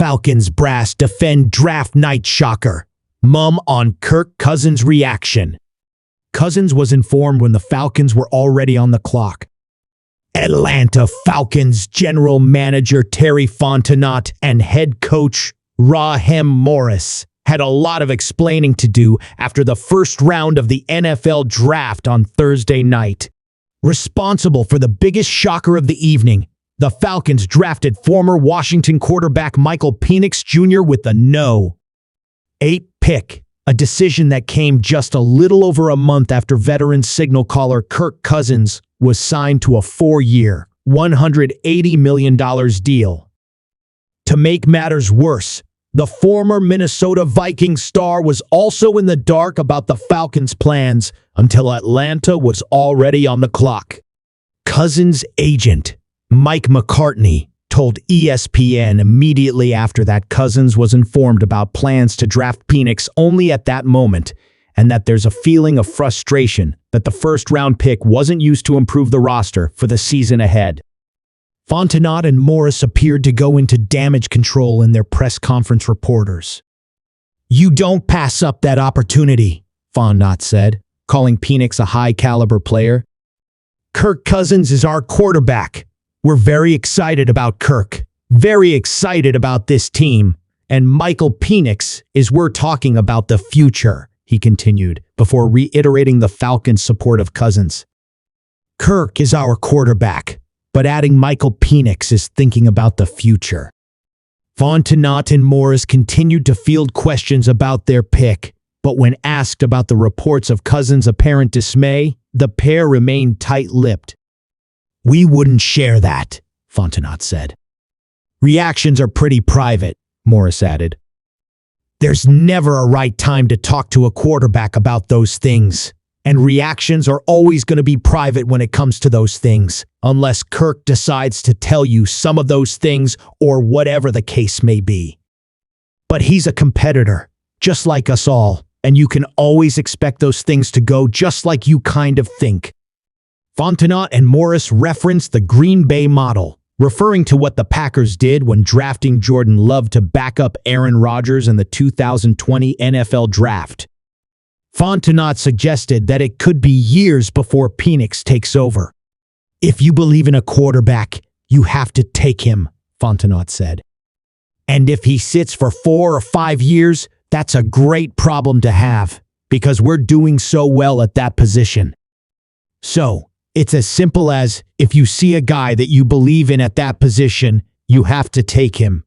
Falcons brass defend draft night shocker. Mum on Kirk Cousins' reaction. Cousins was informed when the Falcons were already on the clock. Atlanta Falcons general manager Terry Fontenot and head coach Raheem Morris had a lot of explaining to do after the first round of the NFL draft on Thursday night. Responsible for the biggest shocker of the evening, the Falcons drafted former Washington quarterback Michael Penix Jr. with the No. 8 pick, a decision that came just a little over a month after veteran signal caller Kirk Cousins was signed to a 4-year, $180 million deal. To make matters worse, the former Minnesota Vikings star was also in the dark about the Falcons' plans until Atlanta was already on the clock. Cousins' agent, Mike McCartney, told ESPN immediately after that Cousins was informed about plans to draft Penix only at that moment, and that there's a feeling of frustration that the first-round pick wasn't used to improve the roster for the season ahead. Fontenot and Morris appeared to go into damage control in their press conference reporters. "You don't pass up that opportunity," Fontenot said, calling Penix a high-caliber player. "Kirk Cousins is our quarterback. We're very excited about Kirk, very excited about this team, and Michael Penix is we're talking about the future," he continued, before reiterating the Falcons' support of Cousins. "Kirk is our quarterback, but adding Michael Penix is thinking about the future." Fontenot and Morris continued to field questions about their pick, but when asked about the reports of Cousins' apparent dismay, the pair remained tight-lipped. "We wouldn't share that," Fontenot said. "Reactions are pretty private," Morris added. "There's never a right time to talk to a quarterback about those things, and reactions are always going to be private when it comes to those things, unless Kirk decides to tell you some of those things or whatever the case may be. But he's a competitor, just like us all, and you can always expect those things to go just like you kind of think." Fontenot and Morris referenced the Green Bay model, referring to what the Packers did when drafting Jordan Love to back up Aaron Rodgers in the 2020 NFL Draft. Fontenot suggested that it could be years before Penix takes over. "If you believe in a quarterback, you have to take him," Fontenot said. "And if he sits for 4 or 5 years, that's a great problem to have, because we're doing so well at that position. So, it's as simple as, if you see a guy that you believe in at that position, you have to take him."